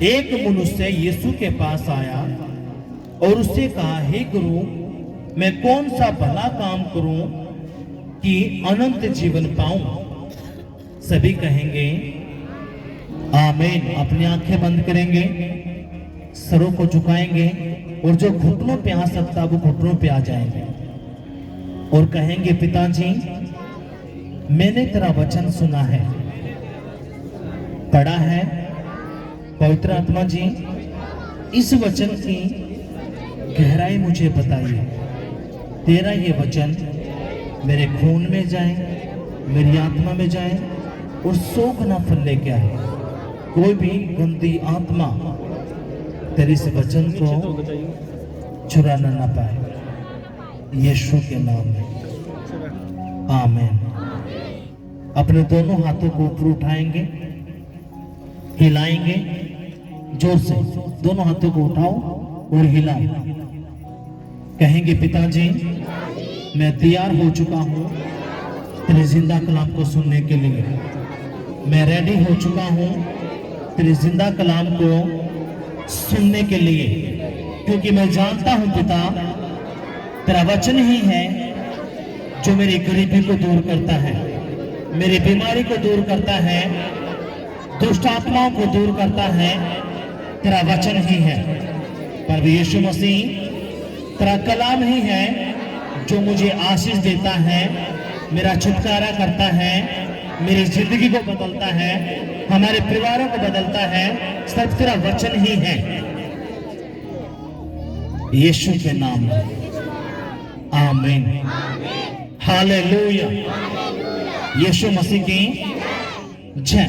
एक मनुष्य यीशु के पास आया और उससे कहा, हे गुरु, मैं कौन सा भला काम करूं कि अनंत जीवन पाऊं? सभी कहेंगे आमीन। अपनी आंखें बंद करेंगे, सरों को झुकाएंगे और जो घुटनों पे आ सकता वो घुटनों पे आ जाएंगे और कहेंगे, पिताजी, मैंने तेरा वचन सुना है, पढ़ा है। पवित्र आत्मा जी, इस वचन की गहराई मुझे बताइए। तेरा ये वचन मेरे खून में जाए, मेरी आत्मा में जाए और शोक ना फल लेके आए। कोई भी गंदी आत्मा तेरे इस वचन को चुराना ना पाए, यीशु के नाम में आमीन। अपने दोनों हाथों को ऊपर उठाएंगे, हिलाएंगे जोर से। दोनों हाथों को उठाओ और हिलाओ। कहेंगे, पिताजी, मैं तैयार हो चुका हूँ तेरे जिंदा कलाम को सुनने के लिए। मैं रेडी हो चुका हूँ तेरे जिंदा कलाम को सुनने के लिए, क्योंकि मैं जानता हूँ पिता, तेरा वचन ही है जो मेरी गरीबी को दूर करता है, मेरी बीमारी को दूर करता है, दुष्ट आत्माओं को दूर करता है। तेरा वचन ही है। प्रभु यीशु मसीह, तेरा कलाम ही है जो मुझे आशीष देता है, मेरा छुटकारा करता है, मेरी जिंदगी को बदलता है, हमारे परिवारों को बदलता है। सब तेरा वचन ही है, यीशु के नाम में आमीन। हालेलुया। यीशु मसीह की जय।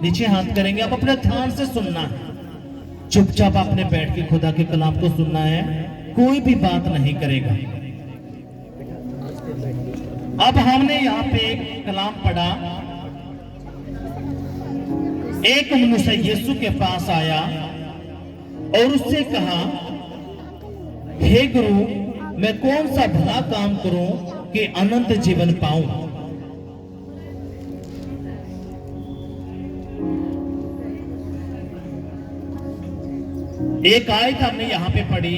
नीचे हाथ करेंगे। आप अपने ध्यान से सुनना है, चुपचाप आपने बैठ के खुदा के कलाम को सुनना है, कोई भी बात नहीं करेगा। अब हमने यहाँ पे एक कलाम पढ़ा। एक मनुष्य यीशु के पास आया और उससे कहा, हे गुरु, मैं कौन सा भला काम करूं कि अनंत जीवन पाऊं? एक आयत हमने यहां पे पढ़ी,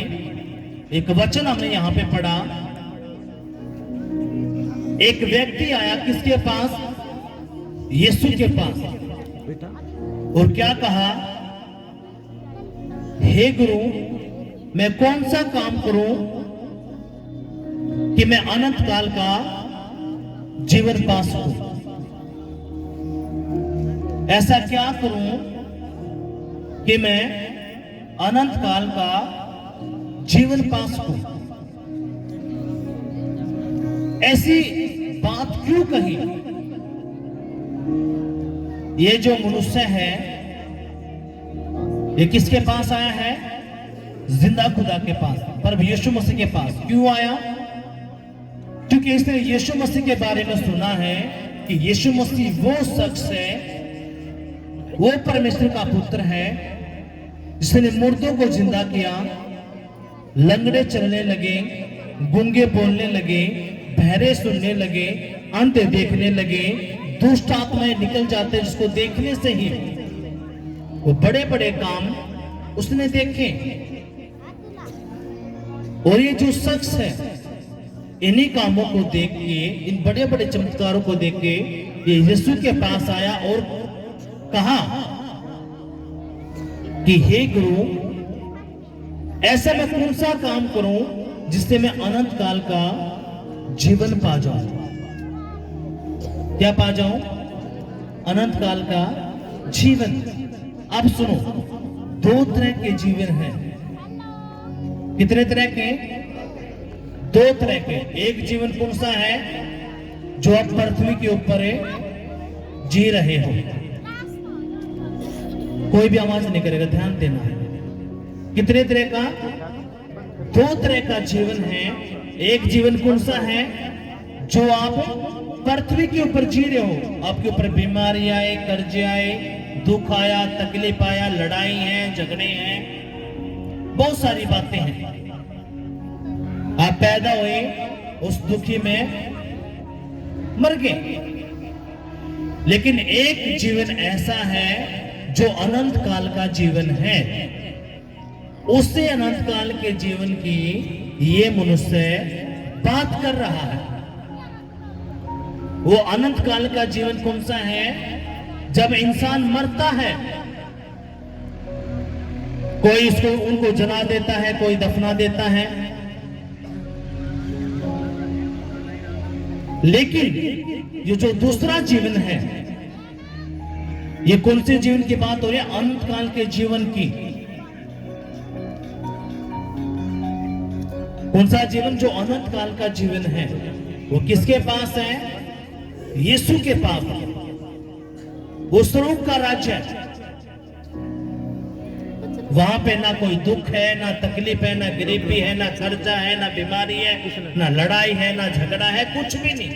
एक वचन हमने यहां पे पढ़ा। एक व्यक्ति आया किसके पास? यीशु के पास, और क्या कहा? हे गुरु, मैं कौन सा काम करूं कि मैं अनंत काल का जीवन पा सकूं? ऐसा क्या करूं कि मैं अनंत काल का जीवन पा सकूं? ऐसी बात क्यों कही? ये जो मनुष्य है, ये किसके पास आया है? जिंदा खुदा के पास, पर यीशु मसीह के पास। क्यों आया? क्योंकि इसने यीशु मसीह के बारे में सुना है कि यीशु मसीह वो शख्स है, वो परमेश्वर का पुत्र है जिसने मुर्दों को जिंदा किया, लंगड़े चलने लगे, गूंगे बोलने लगे, बहरे सुनने लगे, अंधे देखने लगे, दुष्ट आत्माएं निकल जाते, जिसको देखने से ही वो बड़े बड़े काम उसने देखे। और ये जो शख्स है, इन्हीं कामों को देख के, इन बड़े बड़े चमत्कारों को देख के ये यीशु के पास आया और कहा कि हे गुरु, ऐसा मैं कौन सा काम करूं जिससे मैं अनंत काल का जीवन पा जाऊं? क्या पा जाऊं? अनंत काल का जीवन। अब सुनो, दो तरह के जीवन हैं। कितने तरह के? दो तरह के। एक जीवन कौन सा है? जो आप पृथ्वी के ऊपर जी रहे हो। कोई भी आवाज नहीं करेगा, ध्यान देना है। कितने तरह का? दो तरह का जीवन है। एक जीवन कौन सा है? जो आप पृथ्वी के ऊपर जी रहे हो। आपके ऊपर बीमारी आए, कर्जे आए, दुख आया, तकलीफ आया, लड़ाई है, झगड़े हैं, बहुत सारी बातें हैं। आप पैदा हुए उस दुखी में मर गए। लेकिन एक जीवन ऐसा है जो अनंत काल का जीवन है, उससे अनंत काल के जीवन की ये मनुष्य बात कर रहा है। वो अनंत काल का जीवन कौन सा है? जब इंसान मरता है, कोई इसको उनको जला देता है, कोई दफना देता है, लेकिन ये जो दूसरा जीवन है, ये कौन से जीवन की बात हो रही है? अनंत काल के जीवन की। कौन सा जीवन? जो अनंत काल का जीवन है, वो किसके पास है? यीशु के पास है। वो स्वर्ग का राज्य है। वहां पे ना कोई दुख है, ना तकलीफ है, ना गरीबी है, ना खर्चा है, ना बीमारी है, ना लड़ाई है, ना झगड़ा है, कुछ भी नहीं।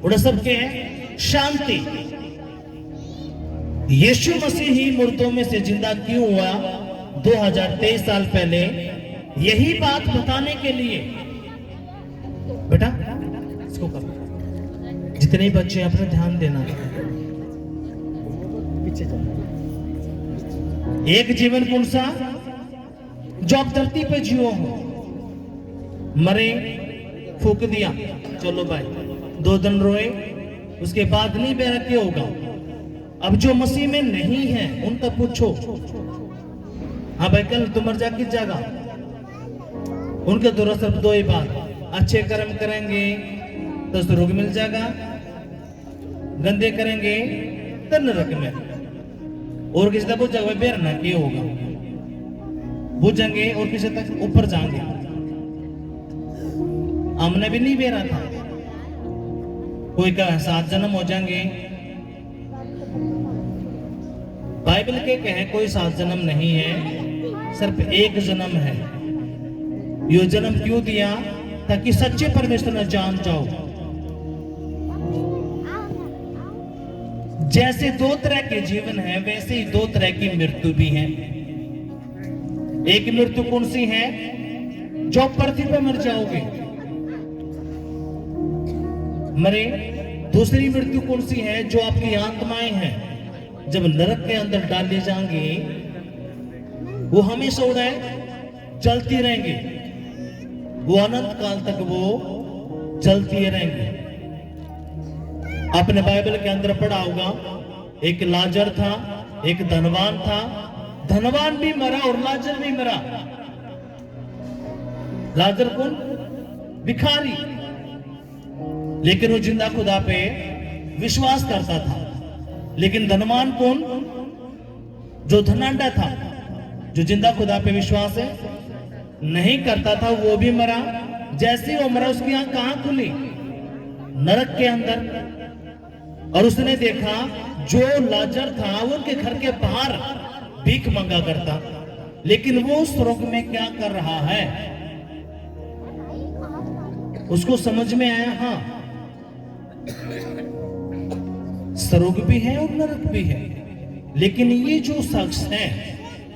उड़ सबके है शांति। यीशु मसीह ही मुर्दों में से जिंदा क्यों हुआ 2023 साल पहले? यही बात बताने के लिए। बेटा इसको करो, जितने बच्चे अपने ध्यान देना। पीछे जाओ। एक जीवन कौन सा? जो आप धरती पे जियो हो। मरे, फूक दिया, चलो भाई, 2 दिन रोए, उसके बाद नहीं बेरके होगा। अब जो मसीह में नहीं है उनका पूछो, हाँ भाई कल तुम मर जा किस जगह? उनके द्वारा सब 2 ही बात, अच्छे कर्म करेंगे तो स्वर्ग मिल जाएगा, गंदे करेंगे तो नरक में। और किसी तक जगह बेर ना क्या होगा, बुझेंगे और किसी तक ऊपर जाएंगे। हमने भी नहीं बेरा था। कोई का 7 जन्म हो जाएंगे। बाइबल के कहे कोई 7 जन्म नहीं है, सिर्फ 1 जन्म है। यो जन्म क्यों दिया? ताकि सच्चे परमेश्वर ने जान जाओ। जैसे 2 तरह के जीवन है, वैसे ही 2 तरह की मृत्यु भी है। एक मृत्यु कौन सी है? जो पृथ्वी पर मर जाओगे, मरे। दूसरी मृत्यु कौन सी है? जो आपकी आत्माएं हैं, जब नरक के अंदर डाली जाएंगी, वो हमेशा उड़े चलती रहेंगी, वो अनंत काल तक वो चलती रहेंगी। आपने बाइबल के अंदर पढ़ा होगा, एक लाजर था, एक धनवान था। धनवान भी मरा और लाजर भी मरा। लाजर कौन? भिखारी, लेकिन वो जिंदा खुदा पे विश्वास करता था। लेकिन धनवान कौन? जो धनाढ्य था, जो जिंदा खुदा पे विश्वास है नहीं करता था, वो भी मरा। जैसे वो मरा, उसकी आंख कहां खुली? नरक के अंदर। और उसने देखा जो लाजर था वो उनके घर के बाहर भीख मांगा करता, लेकिन वो स्वर्ग में क्या कर रहा है? उसको समझ में आया, हाँ स्वर्ग भी है और नरक भी है। लेकिन ये जो शख्स है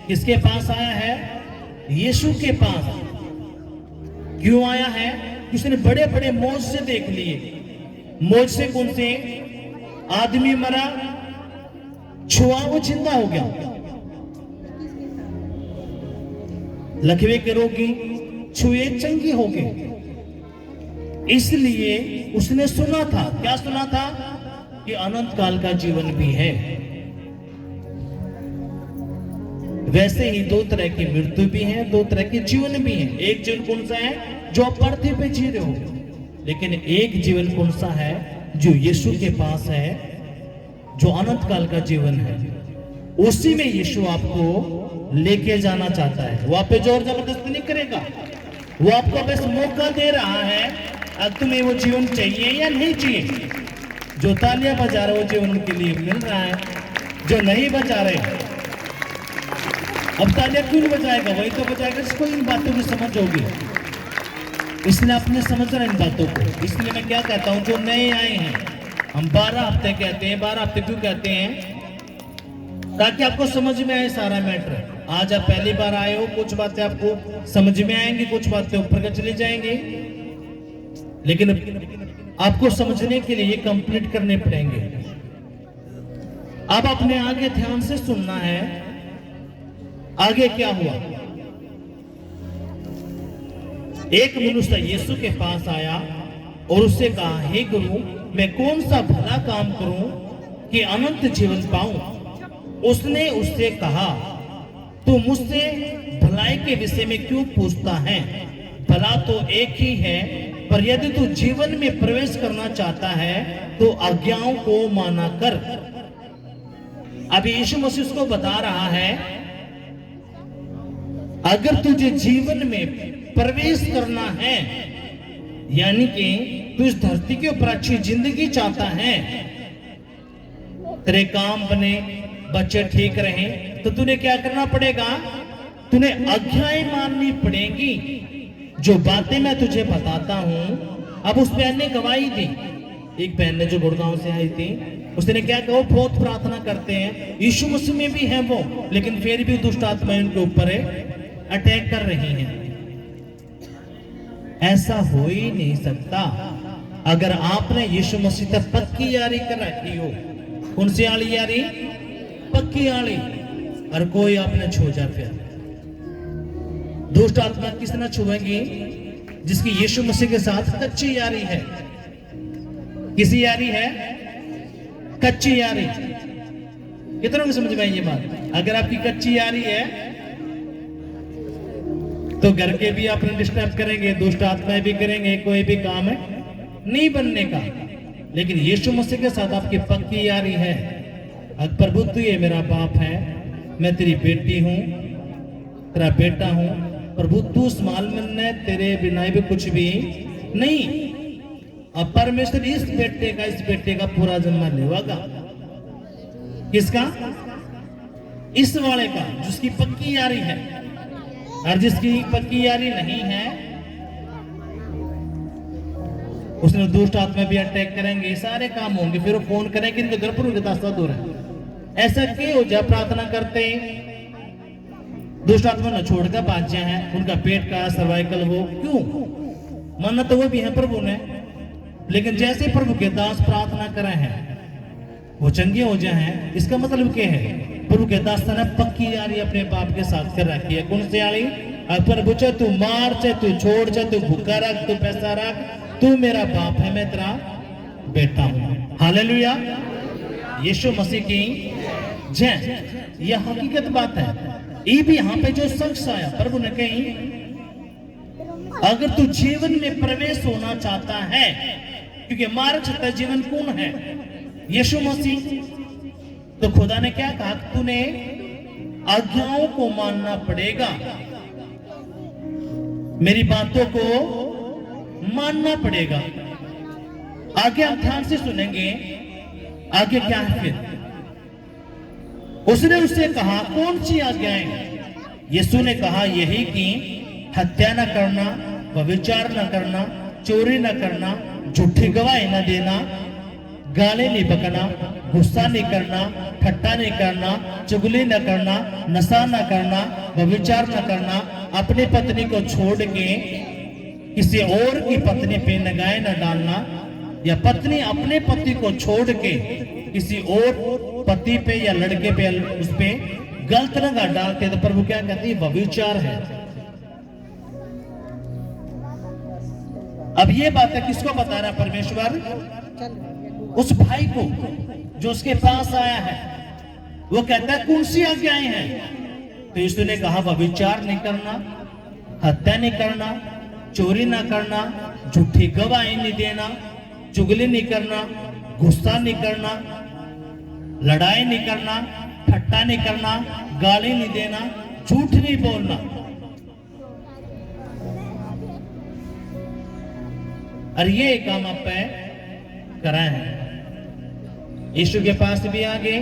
किसके पास आया है? यीशु के पास। क्यों आया है? उसने बड़े बड़े मौज से देख लिए। मौज से कौन से? आदमी मरा, छुआ, वो जिंदा हो गया। लकवे के रोगी छुए चंगी हो गए। इसलिए उसने सुना था, क्या सुना था? कि अनंत काल का जीवन भी है। वैसे ही 2 तरह की मृत्यु भी है, 2 तरह के जीवन भी है। एक जीवन कौन सा है? जो आप पृथ्वी पे जी रहे हो। लेकिन एक जीवन कौन सा है? जो यीशु के पास है, जो अनंत काल का जीवन है। उसी में यीशु आपको लेके जाना चाहता है। वो आप पे जोर जबरदस्ती नहीं करेगा, वो आपको बस मौका दे रहा है, अब तुम्हें वो जीवन चाहिए या नहीं चाहिए। जो तालियां बजा रहे वो जीवन उनके लिए मिल रहा है, जो नहीं बजा रहे अब तालियां क्यों बजाएगा? वही तो बजाएगा जिसको इन बातों की समझ होगी। इसलिए आपने समझ रहे इन बातों को। इसलिए मैं क्या कहता हूं, जो नए आए हैं, हम 12 हफ्ते कहते हैं। 12 हफ्ते क्यों कहते हैं? ताकि आपको समझ में आए सारा मैटर। आज आप पहली बार आए हो, कुछ बातें आपको समझ में आएंगी, कुछ बातें ऊपर का चली जाएंगी, लेकिन आपको समझने के लिए ये कंप्लीट करने पड़ेंगे। अब अपने आगे ध्यान से सुनना है। आगे क्या हुआ? एक मनुष्य यीशु के पास आया और उससे कहा, हे गुरु, मैं कौन सा भला काम करूं कि अनंत जीवन पाऊं? उसने उससे कहा, तू मुझसे भलाई के विषय में क्यों पूछता है? भला तो एक ही है, पर यदि तू जीवन में प्रवेश करना चाहता है तो आज्ञाओं को माना कर। अभी यीशु मसीह उसको बता रहा है, अगर तुझे जीवन में प्रवेश करना है, यानी कि तू इस धरती के ऊपर अच्छी जिंदगी चाहता है, तेरे काम बने, बच्चे ठीक रहे, तो तूने क्या करना पड़ेगा? तूने आज्ञाएं माननी पड़ेगी। जो बातें मैं तुझे बताता हूं, अब उस बहन ने गवाही दी। एक बहन ने जो गुड़गांव से आई थी, उसने क्या कहा? बहुत प्रार्थना करते हैं, यीशु मसीह में भी है वो, लेकिन फिर भी दुष्ट आत्माएं उनके ऊपर अटैक कर रही हैं। ऐसा हो ही नहीं सकता अगर आपने यीशु मसीह तक पक्की यारी कर रखी हो। कौन सी आली यारी? पक्की आली। और कोई आपने छू जा, फिर दुष्ट आत्मा किस ना छुएंगी? जिसकी यीशु मसीह के साथ कच्ची यारी है। किसी यारी है? कच्ची यारी। कितनों को समझ में आई ये बात? अगर आपकी कच्ची यारी है तो घर के भी आपने डिस्टर्ब करेंगे, दुष्ट आत्माएं भी करेंगे, कोई भी काम है नहीं बनने का। लेकिन यीशु मसीह के साथ आपकी पक्की यारी है। प्रभु तू ये मेरा बाप है, मैं तेरी बेटी हूं, तेरा बेटा हूं, प्रभु तू संभाल, मैंने तेरे बिना भी कुछ भी नहीं। अब परमेश्वर इस बेटे का पूरा जिम्मा लेगा। किसका? इस वाले का, जिसकी पक्की यारी है। और जिसकी पक्की यारी नहीं है, उसने दुष्ट आत्मा भी अटैक करेंगे, सारे काम होंगे, फिर वो फोन करेंगे, इनके घर पर उनके दास्ता दूर है। ऐसा क्यों? जब प्रार्थना करते दुष्ट आत्मा न छोड़कर बाज्य हैं, उनका पेट का सर्वाइकल हो, क्यों? मानना तो वो भी है प्रभु ने, लेकिन जैसे प्रभु के दास प्रार्थना करे हैं वो चंगे हो जाए हैं। इसका मतलब क्या है? प्रभु के दास ने पक्की यारी अपने बाप के साथ कर रखी है। कौन सी यारी? प्रभु चाहे तू मार, चाहे तू छोड़, चाहे तू भूखा रख, तू पैसा रख, तू मेरा बाप है, मैं तेरा बेटा हूं। हालेलुया। यीशु मसीह की जय। यह हकीकत बात है। ये भी यहाँ पे जो शख्स आया, प्रभु ने कही, अगर तू जीवन में प्रवेश होना चाहता है, क्योंकि मार्ग सत्य जीवन कौन है? यीशु मसीह। तो खुदा ने क्या कहा? तूने आज्ञाओं को मानना पड़ेगा, मेरी बातों को मानना पड़ेगा। आगे हम ध्यान से सुनेंगे, आगे क्या है फिर? उसने उससे कहा, कौन सी आज्ञाएं? यीशु ने कहा, यही कि हत्या न करना, व्यभिचार न करना, चोरी न करना, झूठी गवाही न देना, गाली नहीं बकना, गुस्सा नहीं करना, ठट्टा नहीं करना, चुगली न करना, नशा न करना, व्यभिचार न करना, अपनी पत्नी को छोड़ के किसी और की पत्नी पे निगाह न डालना, या पत्नी अपने पति को छोड़ के किसी और पति पे या लड़के पे उस पे गलत निगाह डालते, तो प्रभु क्या कहते हैं? व्यभिचार है। अब ये बात है किसको बता रहा? परमेश्वर उस भाई को जो उसके पास आया है। वो कहता है, कौन सी आज्ञाएं हैं? तो यीशु ने कहा, व्यभिचार नहीं करना, हत्या नहीं करना, चोरी ना करना, झूठी गवाही नहीं देना, चुगली नहीं करना, गुस्सा नहीं करना, लड़ाई नहीं करना, ठट्टा नहीं करना, गाली नहीं देना, झूठ नहीं बोलना। और ये काम आप कराए हैं। यीशु के पास भी आ गए,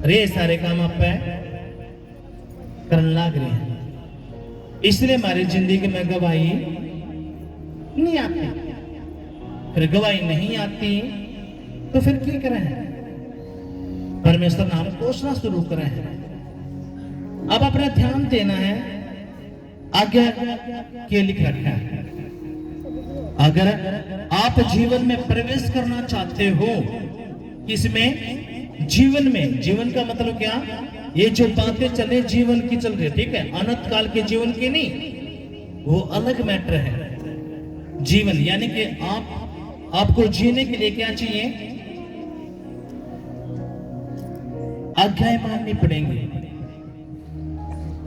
रे सारे काम आप करने लग रहे हैं। इसलिए हमारी जिंदगी में गवाही नहीं आती। फिर गवाही नहीं आती तो फिर क्या करें? परमेश्वर नाम कोसना शुरू करें। अब अपना ध्यान देना है, आगे क्या लिख रखा है। अगर आप जीवन में प्रवेश करना चाहते हो किसमें? जीवन में। जीवन का मतलब क्या? ये जो बातें चले जीवन की चल रही, ठीक है, अनंत काल के जीवन की नहीं, वो अलग मैटर है। जीवन यानी कि आपको जीने के लिए क्या चाहिए? आज्ञाएं माननी पड़ेंगी।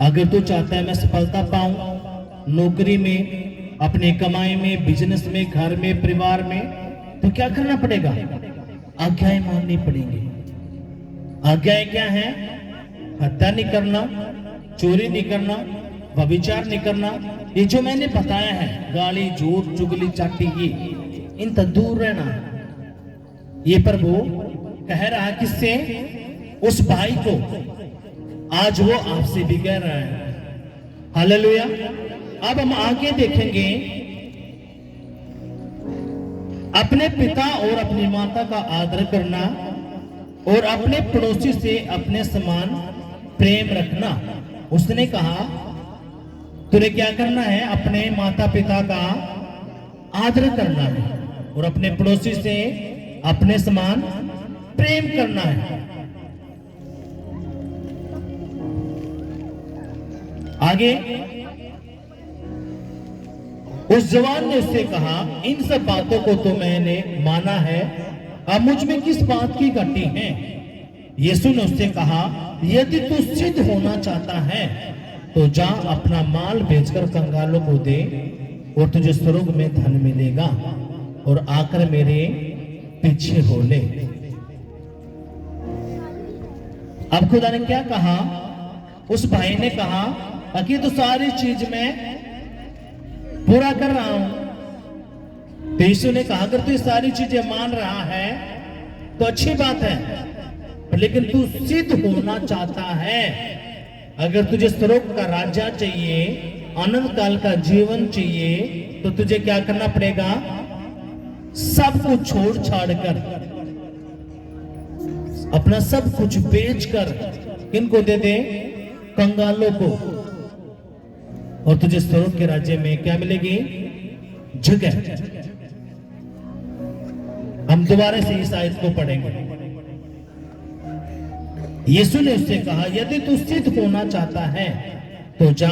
अगर तू चाहता है मैं सफलता पाऊं नौकरी में, अपने कमाई में, बिजनेस में, घर में, परिवार में, तो क्या करना पड़ेगा? आज्ञाएं माननी पड़ेंगी। आज्ञाएं क्या है? हत्या नहीं करना, चोरी नहीं करना, व्यभिचार नहीं करना, ये जो मैंने बताया है, गाली, झूठ, चुगली, चाटी, ये इन तक दूर रहना। ये प्रभु कह रहा है किससे? उस भाई को। आज वो आपसे भी कह रहा है। हालेलुया। अब हम आगे देखेंगे, अपने पिता और अपनी माता का आदर करना और अपने पड़ोसी से अपने समान प्रेम रखना। उसने कहा तुझे क्या करना है? अपने माता पिता का आदर करना है और अपने पड़ोसी से अपने समान प्रेम करना है। आगे उस जवान ने उससे कहा इन सब बातों को तो मैंने माना है, अब मुझ में किस बात की घटी है? यीशु ने उससे कहा यदि तू सिद्ध होना चाहता है तो जा अपना माल बेचकर कंगालों को दे और तुझे स्वर्ग में धन मिलेगा और आकर मेरे पीछे हो ले। अब खुदा ने क्या कहा? उस भाई ने कहा कि तो सारी चीज मैं पूरा कर रहा हूं। तो यीशु ने कहा अगर तू सारी चीजें मान रहा है तो अच्छी बात है, लेकिन तू सिद्ध होना चाहता है, अगर तुझे स्वर्ग का राज्य चाहिए, अनंत काल का जीवन चाहिए, तो तुझे क्या करना पड़ेगा? सब कुछ छोड़ छाड़ कर, अपना सब कुछ बेचकर किनको दे दे? कंगालों को, और तुझे स्वर्ग के राज्य में क्या मिलेगी? जगह। हम दोबारा से इस आयत को पढ़ेंगे। यीशु ने उससे कहा यदि तू सिद्ध होना चाहता है तो जा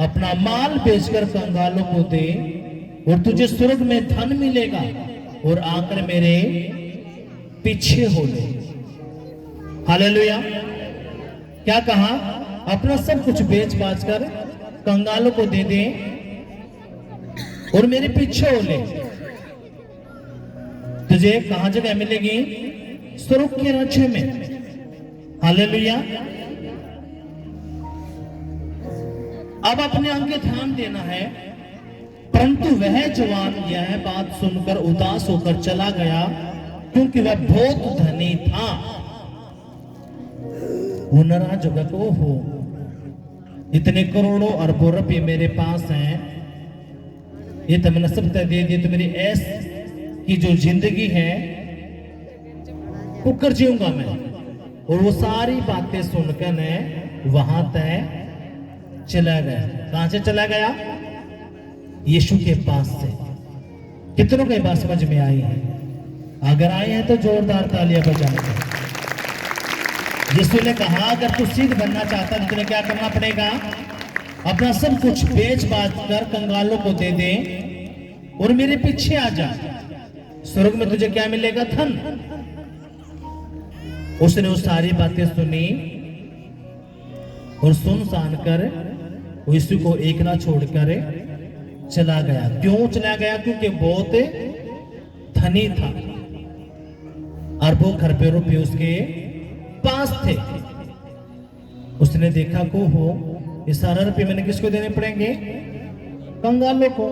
अपना माल बेचकर कंगालों को दे और तुझे स्वर्ग में धन मिलेगा और आकर मेरे पीछे हो ले। हालेलुया। क्या कहा? अपना सब कुछ बेच बाच कर कंगालों को दे दे और मेरे पीछे हो ले। तुझे कहां जगह मिलेगी? स्वर्ग के राज्य में। हालेलुया। अब अपने अंग ध्यान देना है। परंतु वह जवान यह बात सुनकर उदास होकर चला गया क्योंकि वह बहुत धनी था। वो नाराज होगा को हो, इतने करोड़ों अरबों रुपये मेरे पास हैं, ये तो मैंने सब दे दिए, तो मेरी ऐस की जो जिंदगी है वो कर जीऊंगा मैं। और वो सारी बातें सुनकर ने वहां तक चला गया। कहां से चला गया? यीशु के पास से। कितनों के बात समझ में आई है? अगर आए हैं तो जोरदार तालियां बजाएं। यीशु ने कहा अगर तू सिद्ध बनना चाहता है तो तुझे क्या करना पड़ेगा? अपना सब कुछ बेच बाच कर कंगालों को दे दे और मेरे पीछे आ जा, स्वर्ग में तुझे क्या मिलेगा? धन। उसने वो सारी बातें सुनी और सुन सान कर यीशु को एक ना छोड़कर चला गया। क्यों चला गया? क्योंकि बहुत धनी था, अरबों खरबों रुपये उसके पास थे। उसने देखा को हो ये सारा रुपये मैंने किसको देने पड़ेंगे? कंगालों को।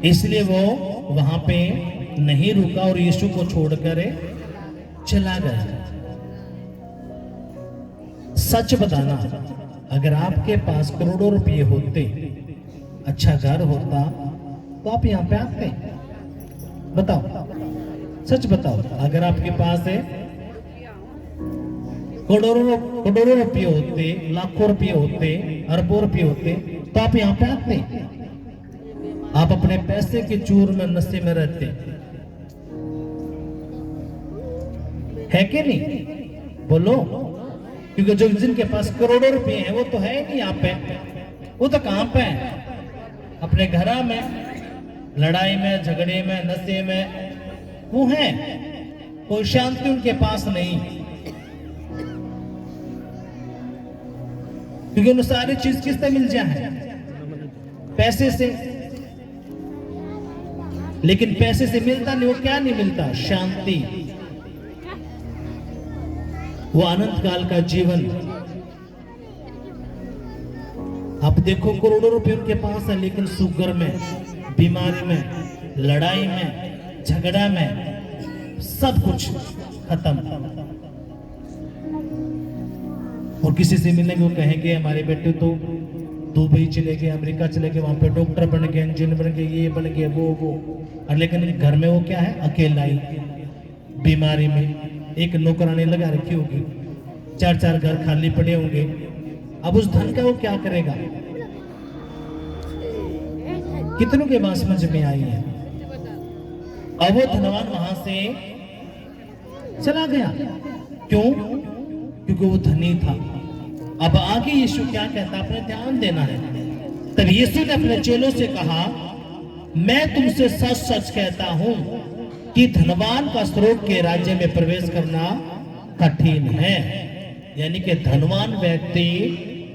इसलिए वो वहां पे नहीं रुका और यीशु को छोड़कर चला गया। सच बताना, अगर आपके पास करोड़ों रुपये होते, अच्छा घर होता, तो आप यहां पे आते? बताओ, सच बताओ। अगर आपके पास है करोड़ों रुपये होते, लाखों रुपये होते, अरबों रुपये होते, तो आप यहां पे आते? आप अपने पैसे के चूर में, नशे में रहते। है कि नहीं? बोलो। क्योंकि जो जिनके पास करोड़ों रुपए हैं वो तो है नहीं यहाँ पे, वो तो कहां पे है? अपने घरा में, लड़ाई में, झगड़े में, नशे में वो है। कोई शांति उनके पास नहीं, क्योंकि उन्हें सारी चीज किससे मिल जाए? पैसे से। लेकिन पैसे से मिलता नहीं, वो क्या नहीं मिलता? शांति, वो अनंत काल का जीवन। आप देखो करोड़ों रुपए उनके पास है, लेकिन शुगर में, बीमारी में, लड़ाई में, झगड़ा में, सब कुछ खत्म। और किसी से मिलने को कहेंगे हमारे बेटे तो दुबई चले गए, अमेरिका चले गए, वहां पे डॉक्टर बन गए, इंजीनियर बन गए, ये बन गए, वो। और लेकिन घर में वो क्या है? अकेला ही, बीमारी में, एक नौकरानी लगा रखी होगी, 4-4 घर खाली पड़े होंगे। अब उस धन का वो क्या करेगा? कितनों के बात समझ में आई है? अब वो धनवान वहां से चला गया। क्यों? क्योंकि वो धनी था। अब आगे यीशु क्या कहता है, अपने ध्यान देना है। तब यीशु ने अपने चेलों से कहा, मैं तुमसे सच सच कहता हूं कि धनवान का स्वर्ग के राज्य में प्रवेश करना कठिन है। यानी कि धनवान व्यक्ति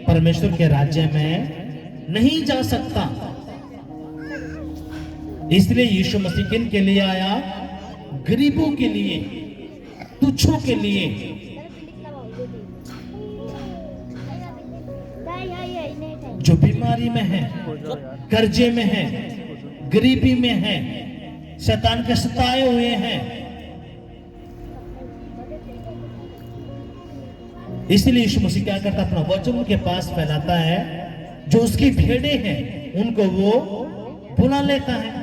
परमेश्वर के राज्य में नहीं जा सकता। इसलिए यीशु मसीह किन के लिए आया? गरीबों के लिए, तुच्छों के लिए, जो बीमारी में है, कर्जे में है, गरीबी में है, शैतान के सताए हुए हैं। इसलिए यीशु मसीह क्या करता? अपना वचन उनके पास फैलाता है। जो उसकी भेड़े हैं उनको वो बुला लेता है।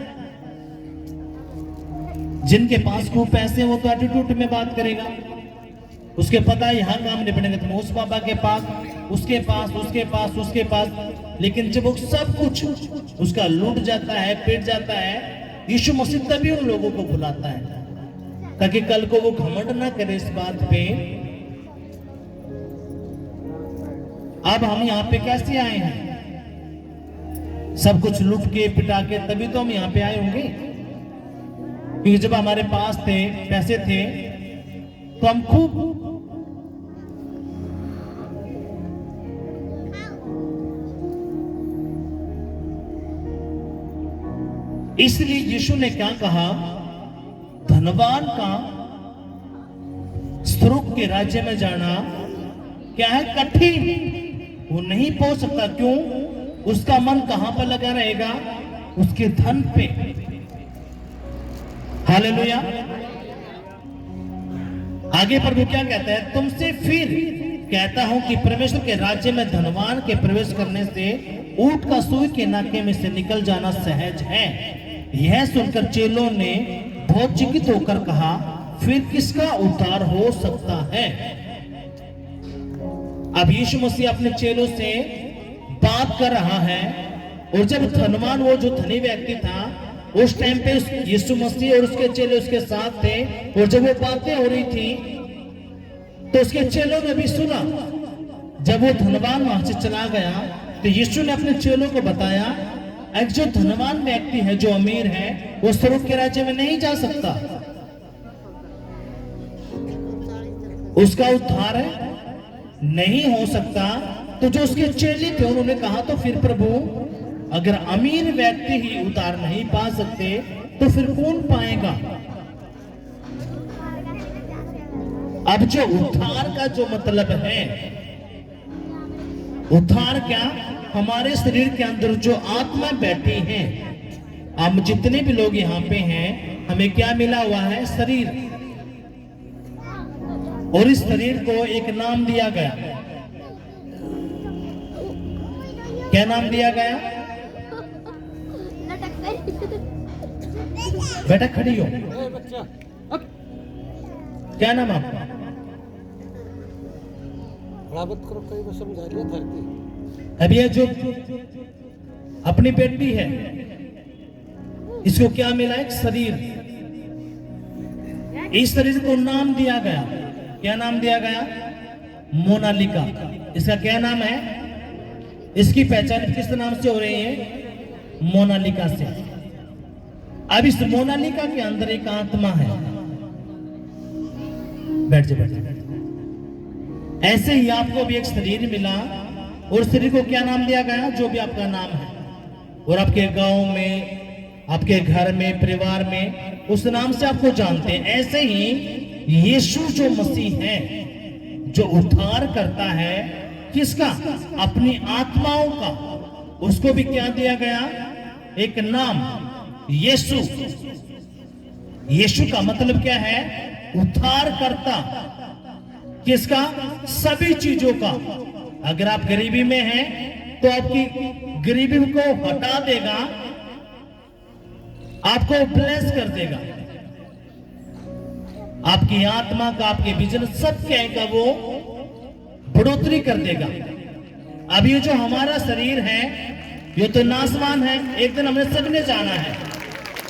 जिनके पास खूब पैसे, वो तो एटीट्यूड में बात करेगा। उसके पता है यहाँ काम नहीं बनेगा, तुम उस बाबा के पास, उसके पास, उसके पास, उसके पास। लेकिन जब वो सब कुछ उसका लूट जाता है, पिट जाता है, यीशु मसीह तभी उन लोगों को बुलाता है, ताकि कल को वो घमंड ना करे इस बात पे। अब हम यहाँ पे कैसे आए हैं? सब कुछ लूट के, पिटा के, तभी तो हम यहाँ पे आए होंगे। क्योंकि जब हमारे पास थे, पैसे थे, तो हम खूब इसलिए यीशु ने क्या कहा? धनवान का स्वर्ग के राज्य में जाना क्या है? कठिन। वो नहीं पहुंच सकता। क्यों? उसका मन कहां पर लगा रहेगा? उसके धन पे। हालेलुया। आगे प्रभु क्या कहता है? तुमसे फिर कहता हूं कि परमेश्वर के राज्य में धनवान के प्रवेश करने से ऊंट का सुई के नाके में से निकल जाना सहज है। यह सुनकर चेलों ने बहुत चिंतित होकर कहा, फिर किसका उद्धार हो सकता है? अब यीशु मसीह अपने चेलों से बात कर रहा है। और जब धनवान, वो जो धनी व्यक्ति था, उस टाइम पे यीशु मसीह और उसके चेले उसके साथ थे। और जब वो बातें हो रही थी तो उसके चेलों ने भी सुना। जब वो धनवान वहां से चला गया तो यीशु ने अपने चेलों को बताया, एक जो धनवान व्यक्ति है, जो अमीर है, वो स्वर्ग के राज्य में नहीं जा सकता। उसका उद्धार नहीं हो सकता। तो जो उसके चेले थे उन्होंने कहा, तो फिर प्रभु, अगर अमीर व्यक्ति ही उद्धार नहीं पा सकते तो फिर कौन पाएगा? अब जो उद्धार का जो मतलब है, उद्धार क्या? हमारे शरीर के अंदर जो आत्मा बैठी है, हम जितने भी लोग यहाँ पे हैं, हमें क्या मिला हुआ है? शरीर। और इस शरीर को एक नाम दिया गया। क्या नाम दिया गया? बेटा खड़ी हो। क्या नाम आपका? करो, कई बार समझा दिया धरती। अब ये जो अपनी बेटी है, इसको क्या मिला? एक शरीर। इस शरीर को नाम दिया गया। क्या नाम दिया गया? मोनालिका। इसका क्या नाम है? इसकी पहचान किस नाम से हो रही है? मोनालिका से। अब इस मोनालिका के अंदर एक आत्मा है। बैठ जाओ, बैठ जाओ। ऐसे ही आपको भी एक शरीर मिला और शरीर को क्या नाम दिया गया? जो भी आपका नाम है। और आपके गांव में, आपके घर में, परिवार में उस नाम से आपको जानते हैं। ऐसे ही यीशु जो मसीह है, जो उद्धार करता है किसका? अपनी आत्माओं का, उसको भी क्या दिया गया? एक नाम, यीशु। यीशु का मतलब क्या है? उद्धार करता। किसका? सभी चीजों का। अगर आप गरीबी में हैं तो आपकी गरीबी को हटा देगा, आपको ब्लेस कर देगा। आपकी आत्मा का, आपके बिजनेस सब क्या है वो बढ़ोतरी कर देगा। अब ये जो हमारा शरीर है ये तो नासवान है, एक दिन हमें सबने जाना है।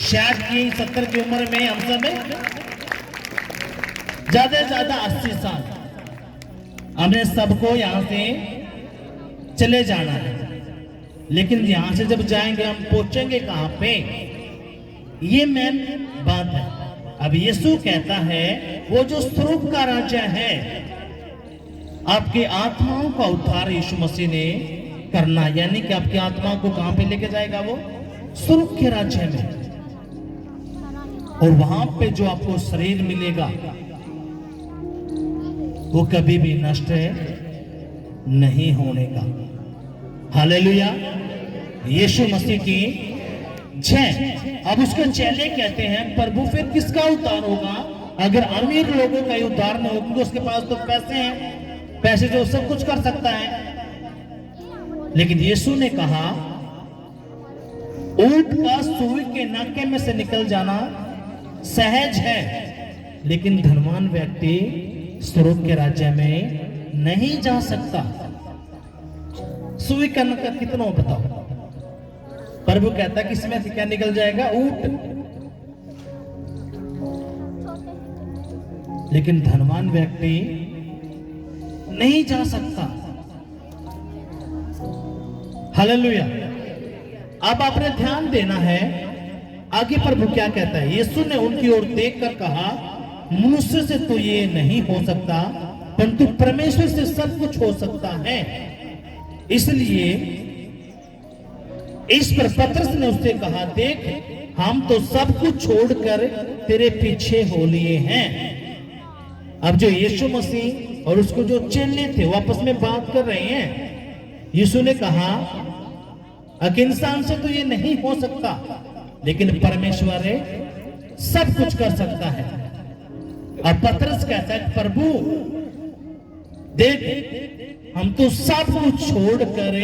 शायद की 70 की उम्र में हम सब ज्यादा से ज्यादा 80 साल हमें सबको यहां से चले जाना है। लेकिन यहां से जब जाएंगे हम पहुंचेंगे कहां पे? ये मेन बात है। अब यीशु कहता है वो जो स्वर्ग का राज्य है, आपकी आत्माओं का उद्धार यीशु मसीह ने करना, यानी कि आपकी आत्मा को कहां पे लेके जाएगा? वो स्वर्ग के राज्य में। और वहां पे जो आपको शरीर मिलेगा वो कभी भी नष्ट नहीं होने का। हालेलुया, यीशु मसीह की जय। अब उसके चेले कहते हैं प्रभु फिर किसका उद्धार होगा? अगर अमीर लोगों का उद्धार नहीं होगा, उसके पास तो पैसे हैं, पैसे जो सब कुछ कर सकता है। लेकिन यीशु ने कहा ऊंट का सुई के नाके में से निकल जाना सहज है, लेकिन धनवान व्यक्ति स्वर्ग के राज्य में नहीं जा सकता। सुई का नाका कितना बताओ? प्रभु कहता है कि इसमें से क्या निकल जाएगा? ऊंट। लेकिन धनवान व्यक्ति नहीं जा सकता। हालेलुया। अब आपने ध्यान देना है आगे प्रभु क्या कहता है। यीशु ने उनकी ओर देखकर कहा मनुष्य से तो ये नहीं हो सकता, परंतु परमेश्वर से सब कुछ हो सकता है। इसलिए इस पर पतरस ने उससे कहा देख हम तो सब कुछ छोड़कर तेरे पीछे हो लिए हैं। अब जो यीशु मसीह और उसको जो चेले थे वो आपस में बात कर रहे हैं। यीशु ने कहा कि इंसान से तो ये नहीं हो सकता, लेकिन परमेश्वर सब कुछ कर सकता है। अब पतरस कहता है प्रभु देख हम तो सब कुछ छोड़कर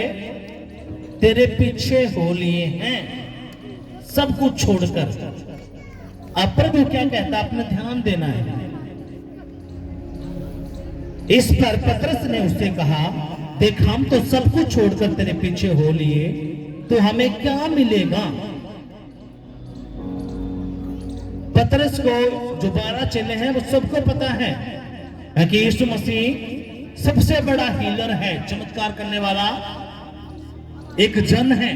तेरे पीछे हो लिए हैं, सब कुछ छोड़कर। अब प्रभु क्या कहता है? आपने ध्यान देना है। इस पर पतरस ने उससे कहा देख हम तो सब कुछ छोड़कर तेरे पीछे हो लिए, तो हमें क्या मिलेगा? पतरस को जो 12 चेले हैं वो सबको पता है कि यीशु मसीह सबसे बड़ा हीलर है, चमत्कार करने वाला एक जन है।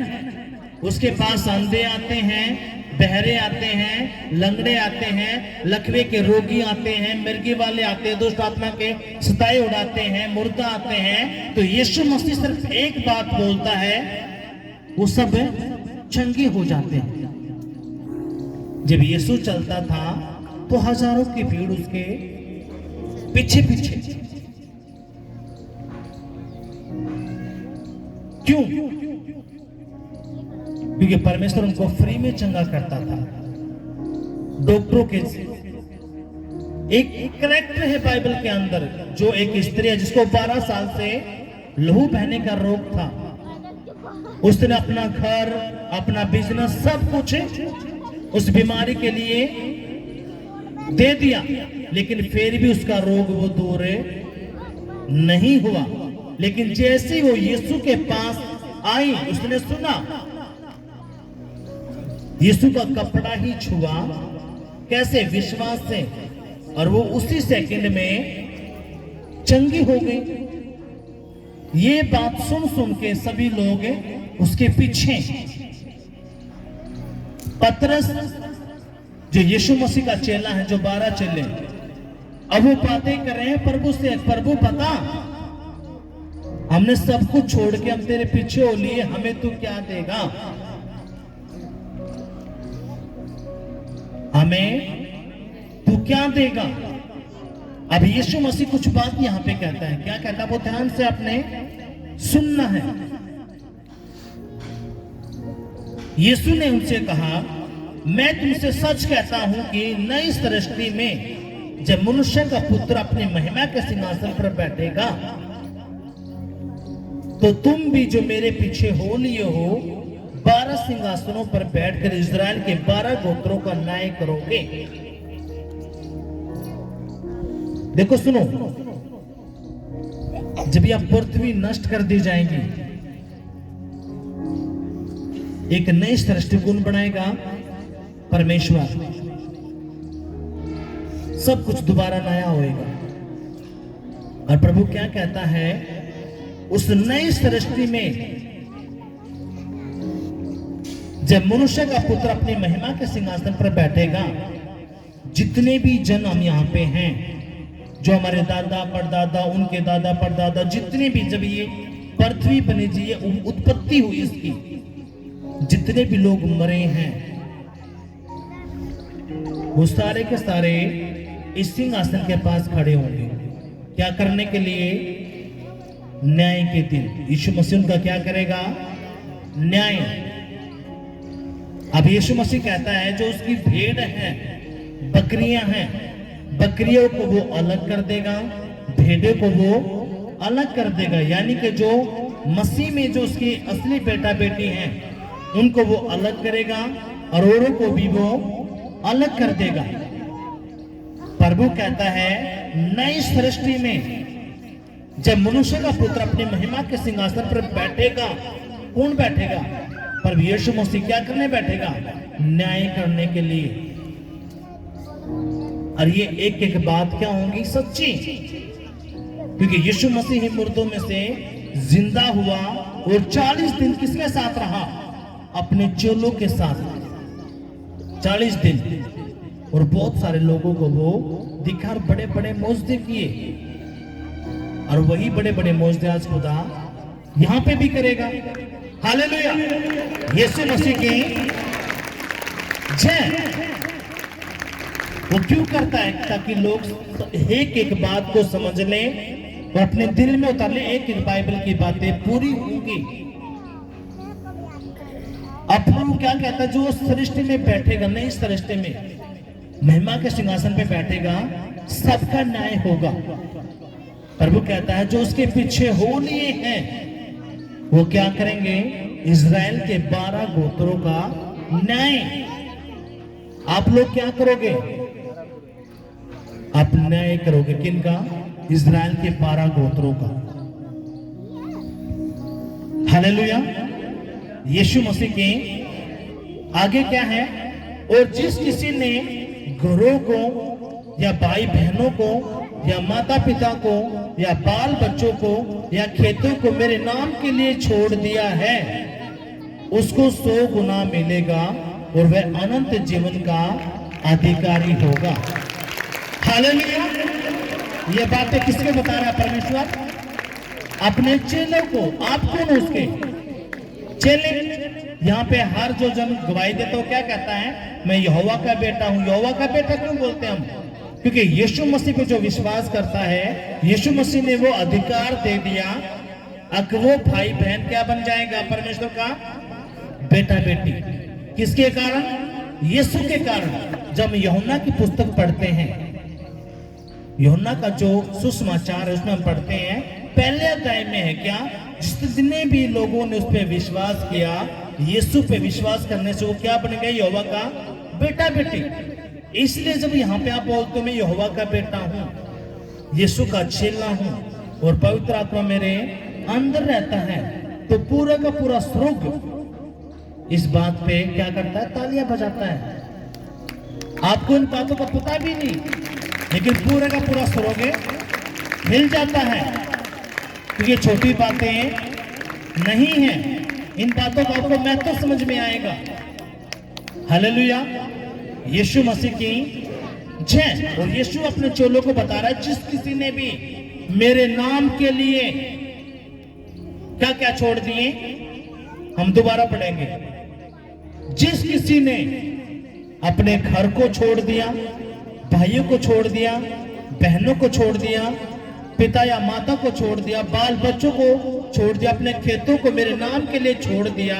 उसके पास अंधे आते हैं, बहरे आते हैं, लंगड़े आते हैं, लकवे के रोगी आते हैं, मिर्गी वाले आते हैं, दुष्ट आत्मा के सताए उड़ाते हैं, मुर्दा आते हैं। तो यीशु मसीह सिर्फ एक बात बोलता है, वो सब चंगे हो जाते हैं। जब यीशु चलता था तो हजारों की भीड़ उसके पीछे पीछे। क्यों? क्योंकि परमेश्वर उनको फ्री में चंगा करता था। डॉक्टरों के एक कैरेक्टर है बाइबल के अंदर, जो एक स्त्री है जिसको 12 साल से लहू बहने का रोग था। उसने अपना घर, अपना बिजनेस, सब कुछ उस बीमारी के लिए दे दिया, लेकिन फिर भी उसका रोग वो दूर नहीं हुआ। लेकिन जैसे वो यीशु के पास आई, उसने सुना, यीशु का कपड़ा ही छुआ, कैसे विश्वास से, और वो उसी सेकंड में चंगी हो गई। ये बात सुन सुन के सभी लोग उसके पीछे, पतरस जो यीशु मसीह का चेला है, जो 12 चेले, अब वो बातें कर रहे हैं प्रभु से, प्रभु बता, हमने सब कुछ छोड़ के हम तेरे पीछे हो लिए, हमें तू क्या देगा? हमें तू क्या देगा? अब यीशु मसीह कुछ बात यहां पे कहता है। क्या कहता है वो ध्यान से आपने सुनना है। यीशु ने उनसे कहा, मैं तुमसे सच कहता हूं कि नई सृष्टि में जब मनुष्य का पुत्र अपनी महिमा के सिंहासन पर बैठेगा, तो तुम भी जो मेरे पीछे हो लिए हो 12 सिंहासनों पर बैठकर इस्राएल के 12 गोत्रों का न्याय करोगे। देखो सुनो, जब यह पृथ्वी नष्ट कर दी जाएगी, एक नई सृष्टि कौन बनाएगा? परमेश्वर। सब कुछ दोबारा नया होएगा। और प्रभु क्या कहता है, उस नई सृष्टि में जब मनुष्य का पुत्र अपनी महिमा के सिंहासन पर बैठेगा, जितने भी जन हम यहां पे हैं, जो हमारे दादा परदादा, उनके दादा परदादा, जितने भी, जब ये पृथ्वी बनी थी, ये उत्पत्ति हुई इसकी, जितने भी लोग मरे हैं, वो सारे के सारे इस सिंहासन के पास खड़े होंगे। क्या करने के लिए? न्याय के दिन। यीशु मसीह उनका क्या करेगा? न्याय। अब यीशु मसीह कहता है, जो उसकी भेड़ है, बकरियां हैं, बकरियों को वो अलग कर देगा, भेड़ों को वो अलग कर देगा। यानी कि जो मसीह में जो उसकी असली बेटा बेटी हैं, उनको वो अलग करेगा और औरों को भी वो अलग कर देगा। प्रभु कहता है, नई सृष्टि में जब मनुष्य का पुत्र अपनी महिमा के सिंहासन पर बैठेगा, कौन बैठेगा? पर यीशु मसीह क्या करने बैठेगा? न्याय करने के लिए। और ये एक एक बात क्या होंगी? सच्ची। क्योंकि यीशु मसीह ही मुर्दों में से जिंदा हुआ और 40 दिन किसके साथ रहा? अपने चेलों के साथ 40 दिन। और बहुत सारे लोगों को वो दिखा, बड़े बड़े मौजदे किए। और वही बड़े बड़े मौजदे आज खुदा यहां पे भी करेगा। हालेलुया। यीशु मसीह की जय। वो क्यों करता है? ताकि लोग एक एक बात को समझ लें और अपने दिल में उतार लें। एक एक बाइबल की बातें पूरी होंगी। अब प्रभु क्या कहता है? जो सृष्टि में बैठेगा, नई सृष्टि में महिमा के सिंहासन पे बैठेगा, सबका न्याय होगा। प्रभु कहता है, जो उसके पीछे हो लिए हैं, वो क्या करेंगे? इज़राइल के 12 गोत्रों का न्याय। आप लोग क्या करोगे? आप न्याय करोगे। किनका? इज़राइल के 12 गोत्रों का। हालेलुया। यीशु मसीह के आगे क्या है? और जिस किसी ने घरों को या भाई बहनों को या माता पिता को या बाल बच्चों को या खेतों को मेरे नाम के लिए छोड़ दिया है, उसको 100 गुना मिलेगा और वह अनंत जीवन का अधिकारी होगा। हालेलुया। ये बातें किसके बता रहा है? परमेश्वर अपने चेलों को। आप कौन? उसके चेले। यहाँ पे हर जो जन गवाही देता है, क्या कहता है? मैं यहोवा का बेटा हूं। यहोवा का बेटा क्यों बोलते हैं हम? क्योंकि यीशु मसीह पे जो विश्वास करता है, यीशु मसीह ने वो अधिकार दे दिया, अब वो भाई बहन क्या बन जाएगा? परमेश्वर का बेटा बेटी। किसके कारण? यीशु के कारण। जब यूहन्ना की पुस्तक पढ़ते हैं, यूहन्ना का जो सुसमाचार है, उसमें हम पढ़ते हैं, पहले अध्याय में है क्या? जितने भी लोगों ने उस पर विश्वास किया, यीशु पे विश्वास करने से वो क्या बन गए? यहोवा का बेटा बेटी। इसलिए जब यहाँ पे आप बोलते हो मैं यहोवा का बेटा हूँ, यीशु का चेला हूँ और पवित्र आत्मा मेरे अंदर रहता है, तो पूरा का पूरा स्वर्ग इस बात पे क्या करता है? तालियां बजाता है। आपको इन बातों का पता भी नहीं, लेकिन पूरा का पूरा स्वर्ग हिल जाता है, क्योंकि ये छोटी बातें नहीं है। इन बातों का आपको महत्व समझ में आएगा। हालेलुया, यीशु मसीह की जय। और यीशु अपने चेलों को बता रहा है, जिस किसी ने भी मेरे नाम के लिए क्या क्या छोड़ दिए, हम दोबारा पढ़ेंगे। जिस किसी ने अपने घर को छोड़ दिया, भाइयों को छोड़ दिया, बहनों को छोड़ दिया, पिता या माता को छोड़ दिया, बाल बच्चों को छोड़ दिया, अपने खेतों को मेरे नाम के लिए छोड़ दिया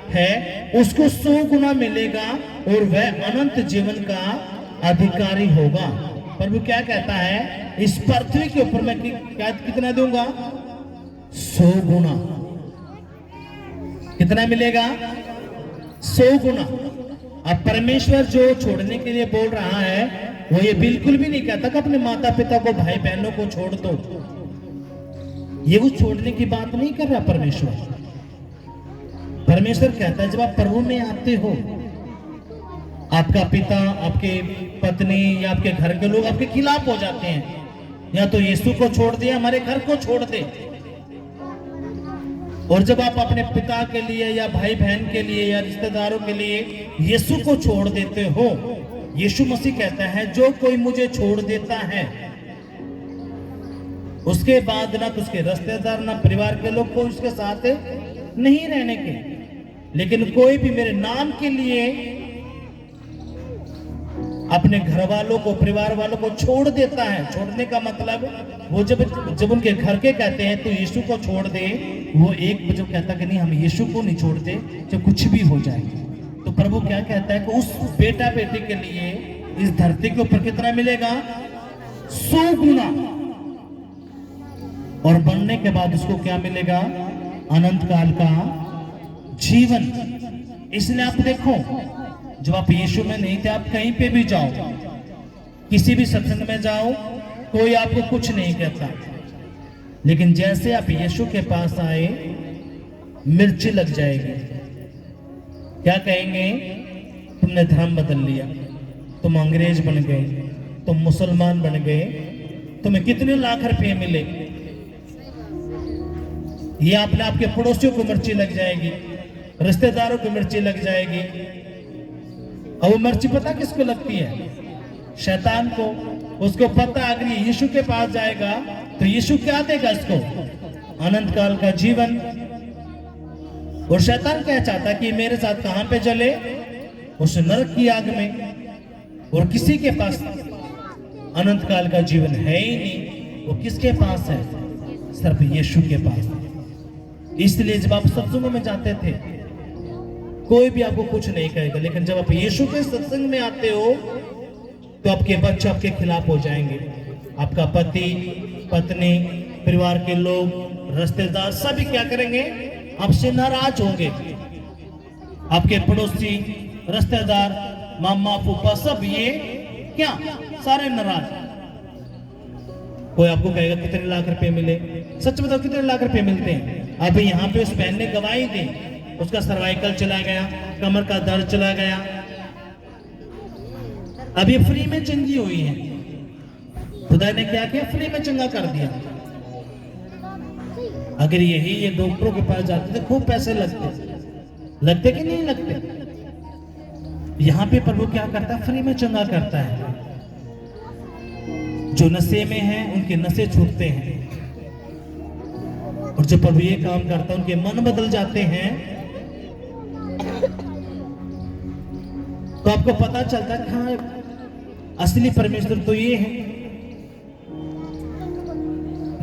है, उसको 100 गुना मिलेगा और वह अनंत जीवन का अधिकारी होगा। प्रभु क्या कहता है, इस पृथ्वी के ऊपर मैं क्या कितना दूंगा? 100 गुना। कितना मिलेगा? 100 गुना। अब परमेश्वर जो छोड़ने के लिए बोल रहा है, वो ये बिल्कुल भी नहीं कहता कि अपने माता पिता को, भाई बहनों को छोड़ दो। ये वो छोड़ने की बात नहीं कर रहा परमेश्वर। परमेश्वर कहता है, जब आप प्रभु में आते हो, आपका पिता, आपके पत्नी या आपके घर के लोग आपके खिलाफ हो जाते हैं, या तो यीशु को छोड़ दे, हमारे घर को छोड़ दे। और जब आप अपने पिता के लिए या भाई बहन के लिए या रिश्तेदारों के लिए यीशु को छोड़ देते हो, यीशु मसीह कहता है, जो कोई मुझे छोड़ देता है, उसके बाद ना उसके रिश्तेदार ना परिवार के लोग कोई उसके साथ नहीं रहने के, लेकिन कोई भी मेरे नाम के लिए अपने घर वालों को, परिवार वालों को छोड़ देता है। छोड़ने का मतलब वो जब उनके घर के कहते हैं तो यीशु को छोड़ दे, वो एक जो कहता कि नहीं हम यीशु को नहीं छोड़ते, जो कुछ भी हो जाए। तो प्रभु क्या कहता है कि उस बेटा बेटी के लिए इस धरती के ऊपर कितना मिलेगा? 100 गुना। और बनने के बाद उसको क्या मिलेगा? अनंत काल का जीवन। इसलिए आप देखो, जब आप यीशु में नहीं थे, आप कहीं पे भी जाओ, किसी भी सत्संग में जाओ, कोई आपको कुछ नहीं कहता, लेकिन जैसे आप यीशु के पास आए, मिर्ची लग जाएगी। क्या कहेंगे? तुमने धर्म बदल लिया, तुम अंग्रेज बन गए, तुम मुसलमान बन गए, तुम्हें कितने लाख रुपए मिले। ये आपने आपके पड़ोसियों को मिर्ची लग जाएगी, रिश्तेदारों को मिर्ची लग जाएगी। और वो मिर्ची पता किसको लगती है? शैतान को। उसको पता अगर ये यीशु के पास जाएगा तो यीशु क्या देगा इसको? अनंत काल का जीवन। और शैतान क्या चाहता कि मेरे साथ कहां पे जले? उस नरक की आग में। और किसी के पास अनंत काल का जीवन है ही नहीं। वो किसके पास है? सिर्फ यीशु के पास। इसलिए जब आप सत्संगों में जाते थे, कोई भी आपको कुछ नहीं कहेगा, लेकिन जब आप यीशु के सत्संग में आते हो तो आपके बच्चे आपके खिलाफ हो जाएंगे। आपका पति, पत्नी, परिवार के लोग, रिश्तेदार सभी क्या करेंगे? आपसे नाराज होंगे। आपके पड़ोसी, रिश्तेदार, मामा, फूफा, सब ये क्या सारे नाराज। कोई आपको कहेगा कितने लाख रुपए मिले? सच बताओ कितने लाख रुपए मिलते हैं? अभी यहाँ पे उस बहन ने गवाही दी, उसका सर्वाइकल चला गया, कमर का दर्द चला गया, अब ये फ्री में चंगी हुई है। खुदा ने क्या किया? फ्री में चंगा कर दिया। अगर यही ये डॉक्टरों के पास जाते तो खूब पैसे लगते कि नहीं लगते? यहां पे प्रभु क्या करता है? फ्री में चंगा करता है। जो नशे में हैं उनके नशे छूटते हैं, और जब प्रभु ये काम करता है उनके मन बदल जाते हैं। तो आपको पता चलता है कि हाँ, असली परमेश्वर तो ये है।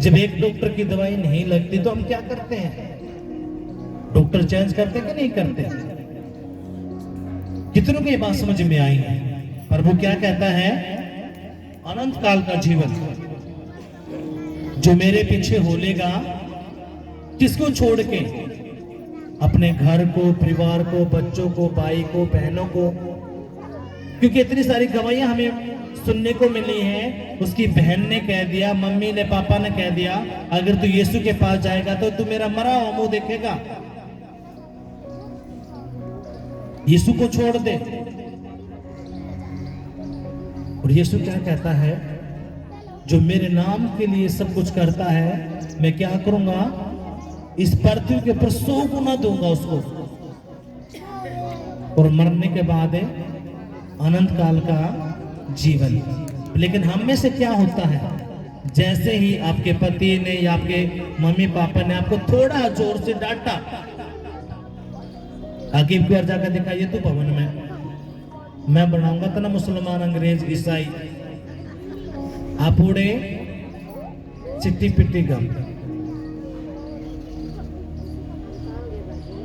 जब एक डॉक्टर की दवाई नहीं लगती तो हम क्या करते हैं? डॉक्टर चेंज करते कि नहीं करते? कितनों को ये बात समझ में आई है? प्रभु क्या कहता है? अनंत काल का जीवन जो मेरे पीछे हो लेगा, किसको छोड़ के? अपने घर को, परिवार को, बच्चों को, भाई को, बहनों को। क्योंकि इतनी सारी गवाहियां हमें सुनने को मिली हैं। उसकी बहन ने कह दिया, मम्मी ने, पापा ने कह दिया, अगर तू यीशु के पास जाएगा तो तू मेरा मरा हुआ मुंह देखेगा। यीशु को छोड़ दे। और यीशु क्या कहता है? जो मेरे नाम के लिए सब कुछ करता है, मैं क्या करूंगा, इस पृथ्वी के ऊपर 100 गुना दूंगा उसको, और मरने के बाद अनंत काल का जीवन। लेकिन हम में से क्या होता है, जैसे ही आपके पति ने या आपके मम्मी पापा ने आपको थोड़ा जोर से डांटा, आगे की बार जाकर दिखाइए तो भवन में मैं बनाऊंगा तो ना मुसलमान, अंग्रेज, ईसाई, आप उड़े चिट्टी पिट्टी गम।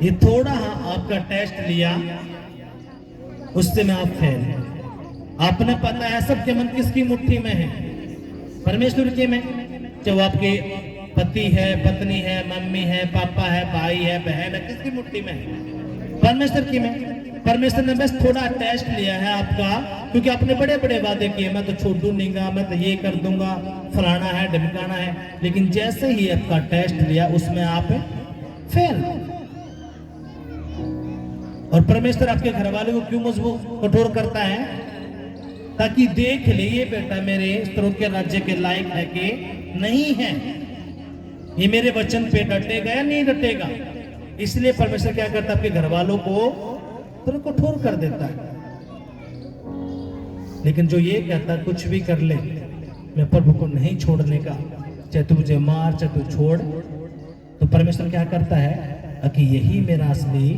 ये थोड़ा आपका टेस्ट लिया, उससे में आप फेल। आपने पता है सबके मन किसकी मुट्ठी में है, परमेश्वर के में। चाहे आपके पति है, पत्नी है, मम्मी है, पापा है, भाई है, बहन है, किसकी मुट्ठी में है, परमेश्वर की में। परमेश्वर ने बस थोड़ा टेस्ट लिया है आपका, क्योंकि आपने बड़े बड़े वादे किए, मैं तो छोड़ू नहींगा, मैं तो ये कर दूंगा, फलाना है, ढमकाना है। लेकिन जैसे ही आपका टेस्ट लिया, उसमें आप फेल। और परमेश्वर आपके घर वाले को क्यों मजबूत कठोर करता है, ताकि देख ले ये बेटा मेरे स्त्रोत के राज्य के लायक है कि नहीं है, ये मेरे वचन पे डटेगा या नहीं डटेगा। इसलिए परमेश्वर क्या करता है, आपके घर वालों को तो कठोर कर देता है। लेकिन जो ये कहता कुछ भी कर ले, मैं प्रभु को नहीं छोड़ने का, चाहे तू मुझे मार, चाहे तू छोड़, तो परमेश्वर क्या करता है कि यही मेरा असली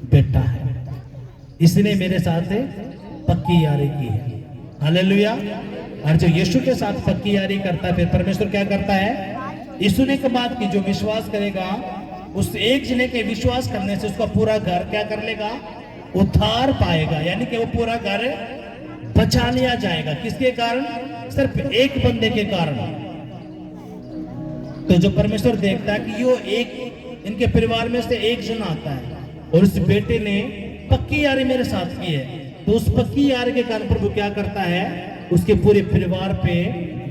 बेटा है, इसने मेरे साथ पक्की यारी की है। हालेलुया। और जो यीशु के साथ पक्की यारी करता है, फिर परमेश्वर क्या करता है, यीशु ने के बाद की जो विश्वास करेगा, उस एक जने के विश्वास करने से उसका पूरा घर क्या कर लेगा, उद्धार पाएगा। यानी कि वो पूरा घर बचा लिया जाएगा। किसके कारण, सिर्फ एक बंदे के कारण। तो जो परमेश्वर देखता है कि यो एक इनके परिवार में से एक जन आता है और उस बेटे ने पक्की यारी मेरे साथ की है, तो उस पक्की यारी के कारण प्रभु क्या करता है, उसके पूरे परिवार पे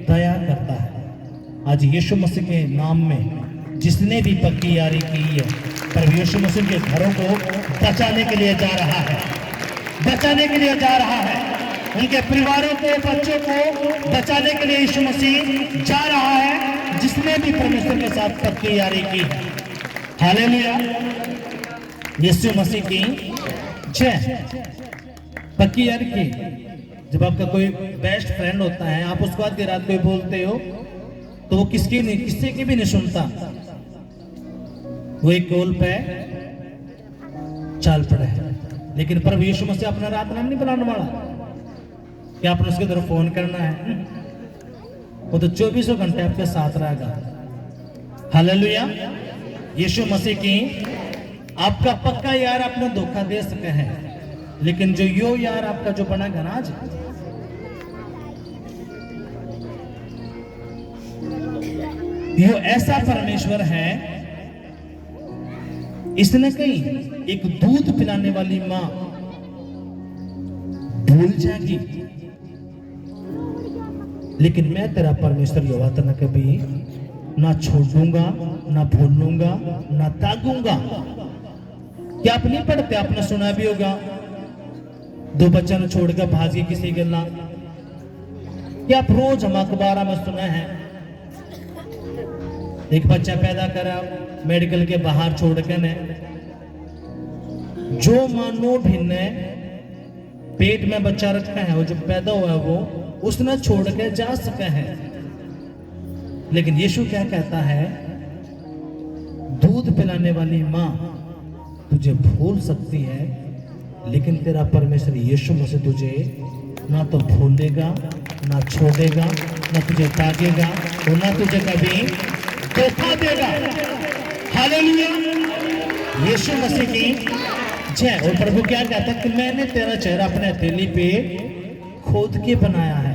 दया करता है। आज यीशु मसीह के नाम में जिसने भी पक्की यारी की है, प्रभु यीशु मसीह के घरों को बचाने के लिए जा रहा है, बचाने के लिए जा रहा है। उनके परिवारों को, बच्चों को बचाने के लिए यीशु मसीह जा रहा है, जिसने भी परमेश्वर के साथ पक्की यारी की है। हालेलुया। यीशु मसीह की जय। पक्की यारी की, जब आपका कोई बेस्ट फ्रेंड होता है, आप उसको आधी रात को बोलते हो तो वो किसकी नहीं, किसी की भी नहीं सुनता, वो एक कॉल पे चाल पड़ा है। लेकिन प्रभु यीशु मसीह अपना रात नाम नहीं बुलाने वाला कि आपने उसके तरफ फोन करना है, वो तो 24 घंटे आपके साथ रहेगा। हालेलुया। यीशु मसीह की आपका पक्का यार आपने धोखा दे सके है, लेकिन जो यो यार आपका जो बना गनाज, यो ऐसा परमेश्वर है, इसने कहीं एक दूध पिलाने वाली मां भूल जाएगी, लेकिन मैं तेरा परमेश्वर यहोवा तेरा कभी ना छोड़ूंगा, ना भूलूंगा, ना त्यागूंगा। क्या आप नहीं पढ़ते, आपने सुना भी होगा, 2 बच्चा ने छोड़कर भागी किसी गल्ला, क्या आप रोज हम अखबार में सुना है, एक बच्चा पैदा करा मेडिकल के बाहर छोड़ के ने, जो मानो भिन्न पेट में बच्चा रखा है, वो जो पैदा हुआ है वो उसने छोड़ के जा सका है। लेकिन यीशु क्या कहता है, दूध पिलाने वाली मां तुझे भूल सकती है, लेकिन तेरा परमेश्वर यीशु मसीह तुझे ना तो भूलेगा, ना छोड़ेगा, ना तुझे त्यागेगा, और ना तुझे कभी धोखा देगा। हालेलुया। यीशु मसीह की जय। और प्रभु क्या कहता है कि मैंने तेरा चेहरा अपने हथेली पे खोद के बनाया है।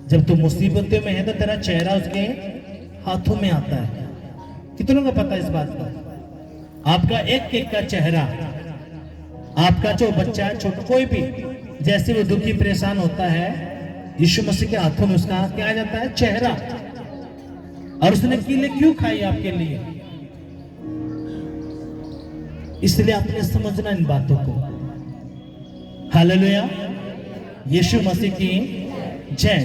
जब तू मुसीबतों में है तो तेरा चेहरा उसके हाथों में आता है। कितनों को पता है इस बात का? आपका एक एक का चेहरा, आपका जो बच्चा है छोटा कोई भी, जैसे वो दुखी परेशान होता है, यीशु मसीह के हाथों में उसका क्या आ जाता है, चेहरा। और उसने कीले क्यों खाई आपके लिए? इसलिए आपने समझना इन बातों को। हालेलुया। यीशु मसीह की जय।